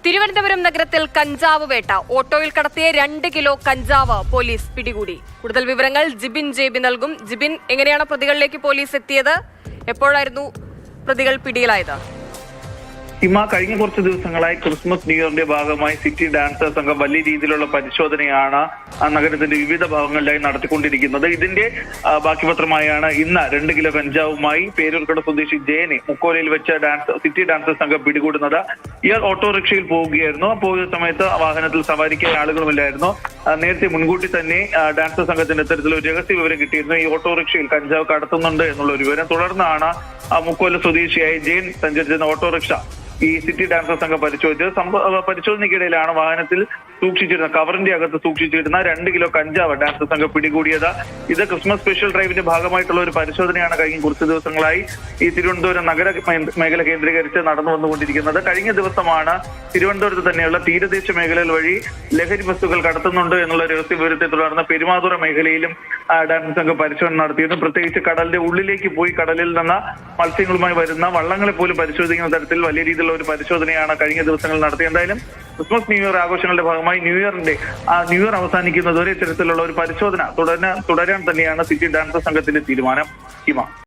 തിരുവനന്തപുരം നഗരത്തിൽ കഞ്ചാവ് വേട്ട. ഓട്ടോയിൽ കടത്തിയ 2 കിലോ കഞ്ചാവ് പോലീസ് പിടികൂടി. കൂടുതൽ വിവരങ്ങൾ ജിബിൻ ജെബി നൽകും. ജിബിൻ, എങ്ങനെയാണ് പ്രതികളിലേക്ക് പോലീസ് എത്തിയത്? എപ്പോഴായിരുന്നു പ്രതികൾ പിടിയിലായത്? കഴിഞ്ഞ കുറച്ച് ദിവസങ്ങളായി ക്രിസ്മസ് ന്യൂ ഇയറിന്റെ ഭാഗമായി സിറ്റി ഡാൻസേഴ്സ് സംഘം വലിയ രീതിയിലുള്ള പരിശോധനയാണ് നഗരത്തിന്റെ വിവിധ ഭാഗങ്ങളിലായി നടത്തിക്കൊണ്ടിരിക്കുന്നത്. ഇതിന്റെ ബാക്കി പത്രമായാണ് ഇന്ന് 2 കിലോ കഞ്ചാവുമായി പേരൂർക്കട സ്വദേശി ജയനെ മുക്കോലയിൽ വെച്ച് സിറ്റി ഡാൻസേഴ്സ് സംഘം പിടികൂടുന്നത്. ഇയാൾ ഓട്ടോറിക്ഷയിൽ പോവുകയായിരുന്നു. പോകുന്ന സമയത്ത് വാഹനത്തിൽ സവാരിക്കായി ആളുകളുമില്ലായിരുന്നു. നേരത്തെ മുൻകൂട്ടി തന്നെ ഡാൻസേഴ്സ് സംഘത്തിന്റെ ഇത്തരത്തിലൊരു രഹസ്യ വിവരം കിട്ടിയിരുന്നു. ഈ ഓട്ടോറിക്ഷയിൽ കഞ്ചാവ് കടത്തുന്നുണ്ട് എന്നുള്ള ഒരു വിവരം. തുടർന്നാണ് മുക്കോല സ്വദേശിയായ ജയൻ സഞ്ചരിച്ചിരുന്ന ഓട്ടോറിക്ഷ ഈ സിറ്റി ഡാൻസേഴ്സ് സംഘം പരിശോധനയ്ക്കിടയിലാണ് വാഹനത്തിൽ സൂക്ഷിച്ചിരുന്ന കവറിന്റെ അകത്ത് സൂക്ഷിച്ചിരുന്ന 2 കിലോ കഞ്ചാവ് ഡാൻസേഴ്സ് സംഘം പിടികൂടിയത്. ഇത് ക്രിസ്മസ് സ്പെഷ്യൽ ഡ്രൈവിന്റെ ഭാഗമായിട്ടുള്ള ഒരു പരിശോധനയാണ് കഴിഞ്ഞ കുറച്ച് ദിവസങ്ങളായി ഈ തിരുവനന്തപുരം നഗര മേഖല കേന്ദ്രീകരിച്ച് നടന്നു വന്നുകൊണ്ടിരിക്കുന്നത്. കഴിഞ്ഞ ദിവസമാണ് തിരുവനന്തപുരത്ത് തന്നെയുള്ള തീരദേശ മേഖലകൾ വഴി ലഹരി വസ്തുക്കൾ കടത്തുന്നുണ്ട് എന്നുള്ള രഹസ്യ വിവരത്തെ തുടർന്ന് പെരുമാതുറ മേഖലയിലും ഡാൻസ് സംഘം പരിശോധന നടത്തിയിരുന്നു. പ്രത്യേകിച്ച് കടലിന്റെ ഉള്ളിലേക്ക് പോയി കടലിൽ നിന്ന് മത്സ്യങ്ങളുമായി വരുന്ന വള്ളങ്ങളെ പോലും പരിശോധിക്കുന്ന തരത്തിൽ വലിയ രീതിയിലുള്ള ഒരു പരിശോധനയാണ് കഴിഞ്ഞ ദിവസങ്ങളിൽ നടത്തിയത്. എന്തായാലും ക്രിസ്മസ് ന്യൂ ഇയർ ആഘോഷങ്ങളുടെ ഭാഗമായി ന്യൂ ഇയർ അവസാനിക്കുന്നതുവരെ ഇത്തരത്തിലുള്ള ഒരു പരിശോധന തുടരാൻ തന്നെയാണ് സിറ്റി ഡാൻസേഴ്സ് സംഘത്തിന്റെ തീരുമാനം.